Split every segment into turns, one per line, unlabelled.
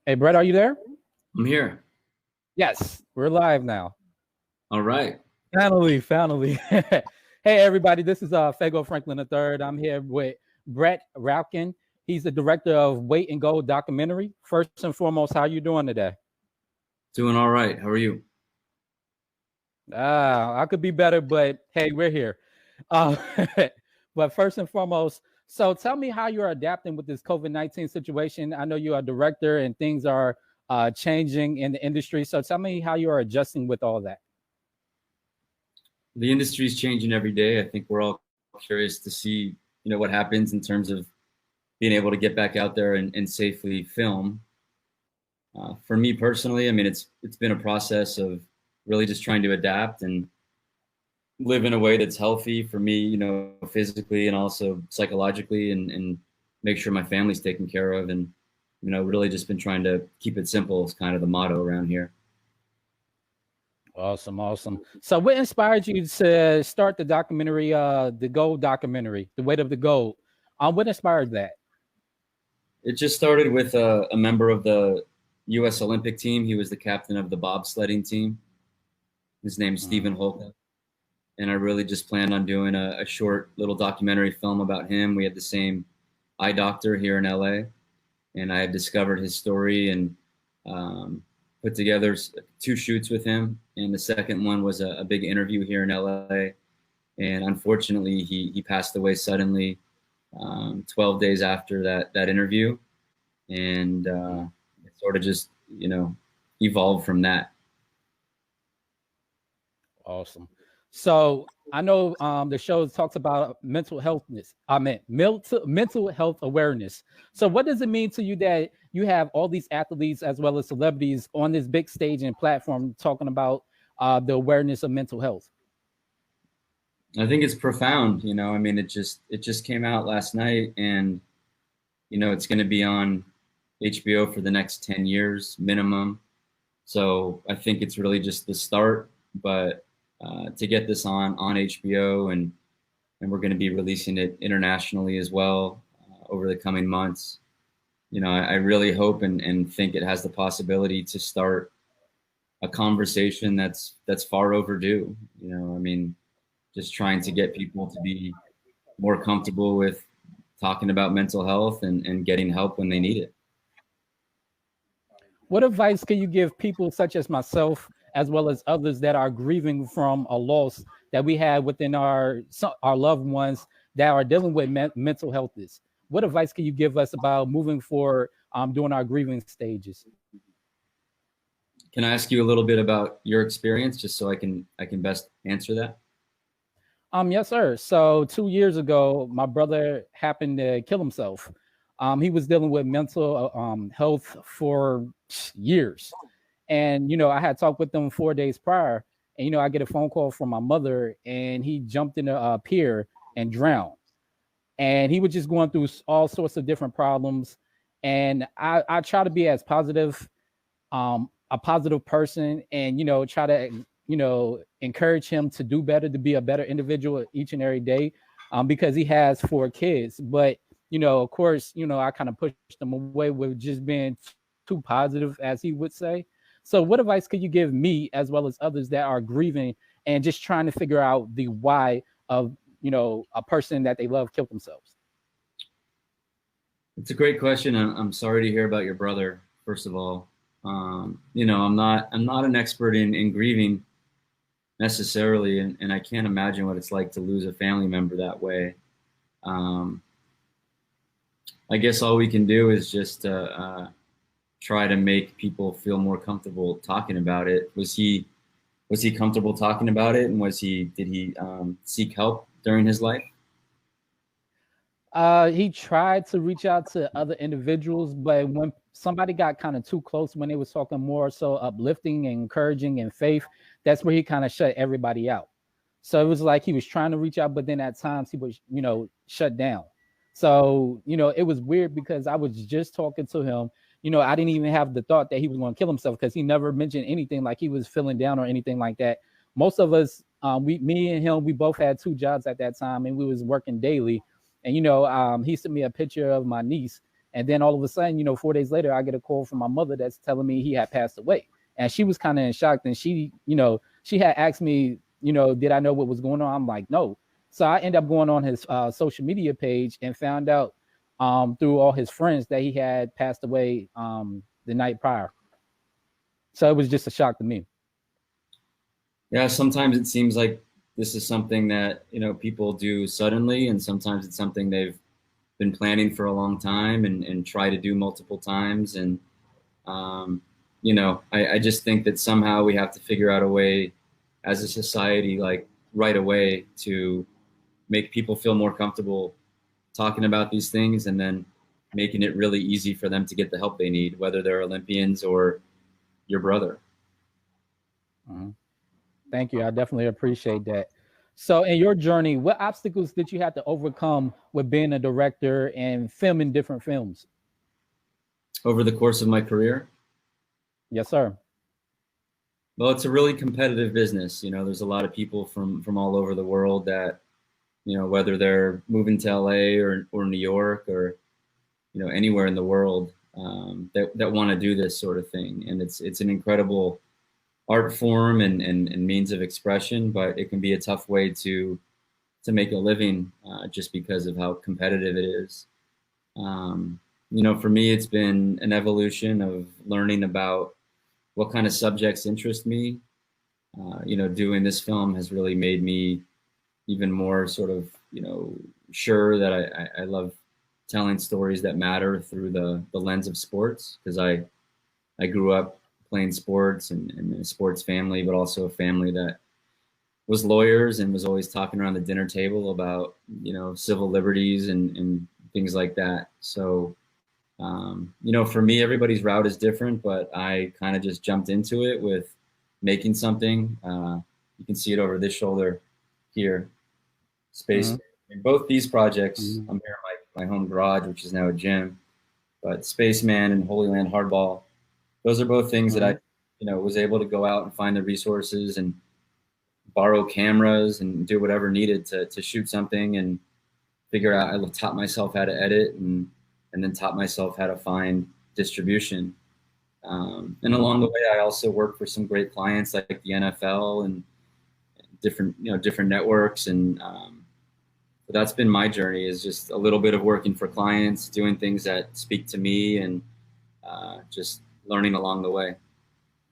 Hey, Brett, are you there?
I'm here.
Yes, we're live now.
All right.
Finally. Hey, everybody, this is Fago Franklin III. I'm here with Brett Rapkin. He's the director of Wait and Go documentary. First and foremost, how you doing today?
Doing all right. How are you?
I could be better, but hey, we're here. Uh, but first and foremost, so tell me how you're adapting with this COVID-19 situation. I know you're a director and things are changing in the industry. So tell me how you are adjusting with all that.
The industry is changing every day. I think we're all curious to see, what happens in terms of being able to get back out there and safely film. For me personally, I mean, it's been a process of really just trying to adapt and live in a way that's healthy for me, physically and also psychologically, and make sure my family's taken care of. And, really just been trying to keep it simple is kind of the motto around here.
Awesome. So what inspired you to start the documentary, the Gold documentary, The Weight of the Gold? What inspired that?
It just started with a member of the U.S. Olympic team. He was the captain of the bobsledding team. His name's Stephen Holka. And I really just planned on doing a short little documentary film about him. We had the same eye doctor here in LA, and I had discovered his story and put together two shoots with him. And the second one was a big interview here in LA. And unfortunately, he passed away suddenly 12 days after that interview. And it sort of just, evolved from that.
Awesome. So I know the show talks about mental healthness. I meant mental health awareness. So what does it mean to you that you have all these athletes as well as celebrities on this big stage and platform talking about the awareness of mental health?
I think it's profound. I mean, it just came out last night, and it's going to be on HBO for the next 10 years minimum. So I think it's really just the start, but to get this on HBO, and we're going to be releasing it internationally as well over the coming months. I really hope and think it has the possibility to start a conversation that's far overdue. I mean, just trying to get people to be more comfortable with talking about mental health and getting help when they need it.
What advice can you give people such as myself, as well as others that are grieving from a loss that we had within our loved ones that are dealing with mental health? What advice can you give us about moving forward during our grieving stages?
Can I ask you a little bit about your experience, just so I can best answer that?
Yes, sir. So 2 years ago, my brother happened to kill himself. He was dealing with mental health for years. And, I had talked with him 4 days prior. And, I get a phone call from my mother, and he jumped in a pier and drowned. And he was just going through all sorts of different problems. And I try to be as positive, a positive person, and, try to, encourage him to do better, to be a better individual each and every day, because he has 4 kids. But, of course, I kind of pushed him away with just being too positive, as he would say. So what advice could you give me as well as others that are grieving and just trying to figure out the why of, a person that they love killed themselves?
It's a great question. I'm sorry to hear about your brother, first of all. I'm not an expert in grieving necessarily, and I can't imagine what it's like to lose a family member that way. I guess all we can do is just try to make people feel more comfortable talking about it. Was he comfortable talking about it, and did he seek help during his life?
He tried to reach out to other individuals, but when somebody got kind of too close, when they was talking more so uplifting and encouraging and faith, that's where he kind of shut everybody out. So it was like he was trying to reach out, but then at times he was, shut down. So, it was weird because I was just talking to him. I didn't even have the thought that he was going to kill himself because he never mentioned anything like he was feeling down or anything like that. Most of us, me and him, we both had 2 jobs at that time, and we was working daily. And, he sent me a picture of my niece, And then all of a sudden, 4 days later, I get a call from my mother that's telling me he had passed away. And she was kind of in shock. And she had asked me, did I know what was going on? I'm like, no. So I ended up going on his social media page and found out through all his friends that he had passed away the night prior. So it was just a shock to me.
Yeah, sometimes it seems like this is something that, people do suddenly, and sometimes it's something they've been planning for a long time and try to do multiple times. And, I just think that somehow we have to figure out a way as a society, like right away, to make people feel more comfortable talking about these things, and then making it really easy for them to get the help they need, whether they're Olympians or your brother.
Mm-hmm. Thank you. I definitely appreciate that. So in your journey, what obstacles did you have to overcome with being a director and filming different films?
Over the course of my career?
Yes, sir.
Well, it's a really competitive business. There's a lot of people from all over the world that, whether they're moving to LA or New York or, anywhere in the world, that want to do this sort of thing. And it's an incredible art form and means of expression, but it can be a tough way to make a living just because of how competitive it is. For me, it's been an evolution of learning about what kind of subjects interest me. Doing this film has really made me even more sort of, sure that I love telling stories that matter through the lens of sports, because I grew up playing sports and in a sports family, but also a family that was lawyers and was always talking around the dinner table about, civil liberties and things like that. So, for me, everybody's route is different, but I kind of just jumped into it with making something. You can see it over this shoulder here, space. Mm-hmm. In both these projects, mm-hmm. I'm here in my home garage, which is now a gym, but Spaceman and Holy Land Hardball, those are both things mm-hmm. that I, was able to go out and find the resources and borrow cameras and do whatever needed to shoot something, and figure out, I taught myself how to edit and then taught myself how to find distribution. And along the way, I also worked for some great clients like the NFL and different networks. And but that's been my journey, is just a little bit of working for clients, doing things that speak to me, and just learning along the way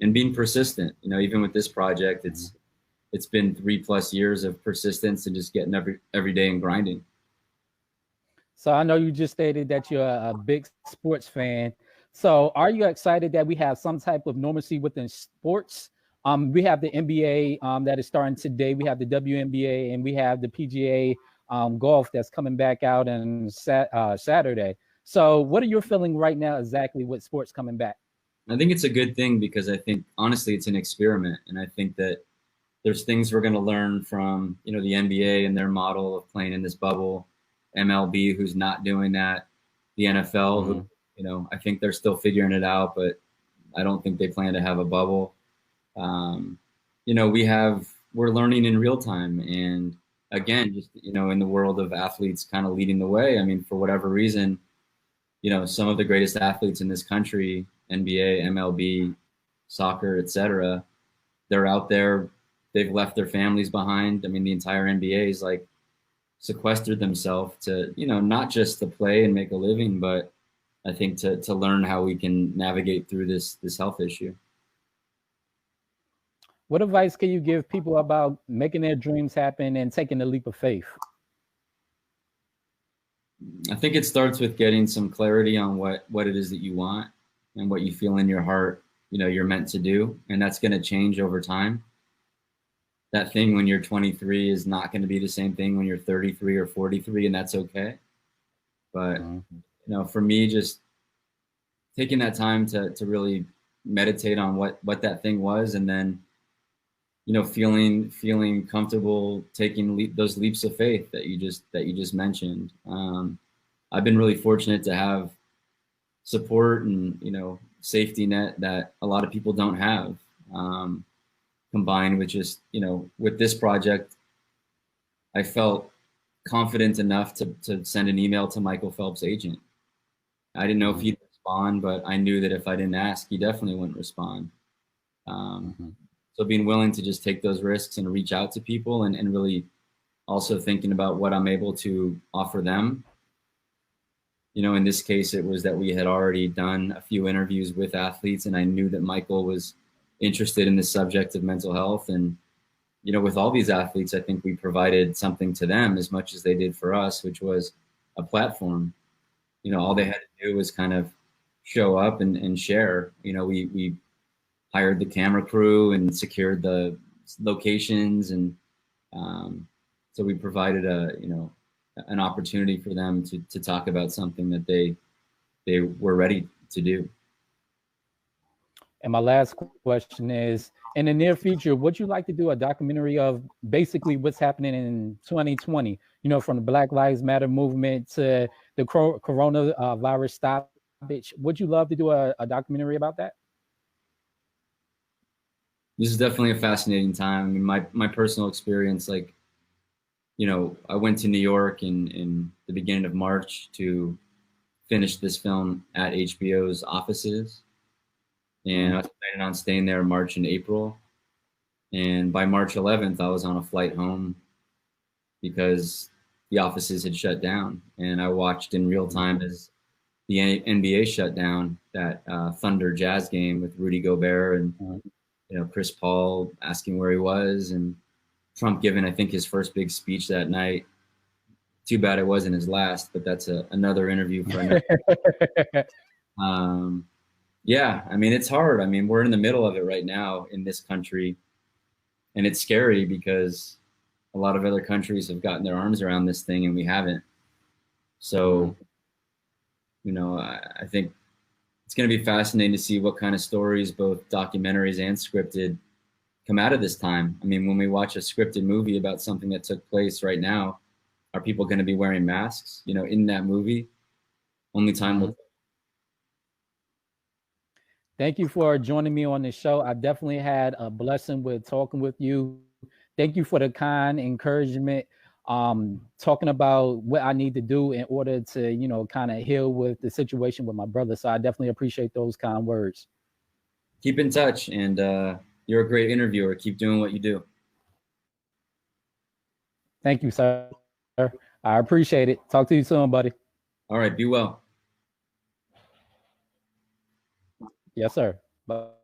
and being persistent. Even with this project, it's been 3+ years of persistence and just getting every day and grinding.
So I know you just stated that you're a big sports fan. So are you excited that we have some type of normalcy within sports? We have the NBA that is starting today. We have the WNBA, and we have the PGA golf that's coming back out on Saturday. So what are you feeling right now exactly with sports coming back?
I think it's a good thing, because I think, honestly, it's an experiment. And I think that there's things we're going to learn from, the NBA and their model of playing in this bubble, MLB, who's not doing that, the NFL, mm-hmm. who, I think they're still figuring it out, but I don't think they plan to have a bubble. We're learning in real time. And again, just, in the world of athletes kind of leading the way. I mean, for whatever reason, some of the greatest athletes in this country, NBA, MLB, soccer, etc., they're out there. They've left their families behind. I mean, the entire NBA is like sequestered themselves to, not just to play and make a living, but I think to learn how we can navigate through this health issue.
What advice can you give people about making their dreams happen and taking the leap of faith?
I think it starts with getting some clarity on what it is that you want and what you feel in your heart, you're meant to do. And that's going to change over time. That thing when you're 23 is not going to be the same thing when you're 33 or 43, and that's okay. But, for me, just taking that time to really meditate on what that thing was, and then, feeling comfortable taking those leaps of faith that you just mentioned. I've been really fortunate to have support and, safety net that a lot of people don't have. Combined with just, with this project, I felt confident enough to send an email to Michael Phelps' agent I didn't know if he'd respond, but I knew that if I didn't ask, he definitely wouldn't respond.
Mm-hmm.
So being willing to just take those risks and reach out to people and really also thinking about what I'm able to offer them. You know, in this case, it was that we had already done a few interviews with athletes, and I knew that Michael was interested in the subject of mental health. And, you know, with all these athletes, I think we provided something to them as much as they did for us, which was a platform. You know, all they had to do was kind of show up and share. You know, we hired the camera crew and secured the locations, and so we provided an opportunity for them to talk about something that they were ready to do.
And my last question is, in the near future, would you like to do a documentary of basically what's happening in 2020? You know, from the Black Lives Matter movement to the coronavirus stoppage. Would you love to do a documentary about that?
This is definitely a fascinating time. I mean, my personal experience, like, you know, I went to New York in the beginning of March to finish this film at HBO's offices, and I was planning on staying there March and April. And by March 11th, I was on a flight home because the offices had shut down, and I watched in real time as the NBA shut down that Thunder Jazz game with Rudy Gobert and you know Chris Paul asking where he was, and Trump giving I think his first big speech that night. Too bad it wasn't his last, but that's another interview for another. Yeah, I mean it's hard. I mean we're in the middle of it right now in this country, and it's scary because a lot of other countries have gotten their arms around this thing and we haven't. So, you know, I think it's going to be fascinating to see what kind of stories, both documentaries and scripted, come out of this time. I mean, when we watch a scripted movie about something that took place right now, are people going to be wearing masks? You know, in that movie, only time will.
Thank you for joining me on the show. I definitely had a blessing with talking with you. Thank you for the kind encouragement, talking about what I need to do in order to, you know, kind of heal with the situation with my brother. So I definitely appreciate those kind words.
Keep in touch, and you're a great interviewer. Keep doing what you do.
Thank you, sir. I appreciate it. Talk to you soon, buddy.
All right, be well.
Yes, sir. Bye.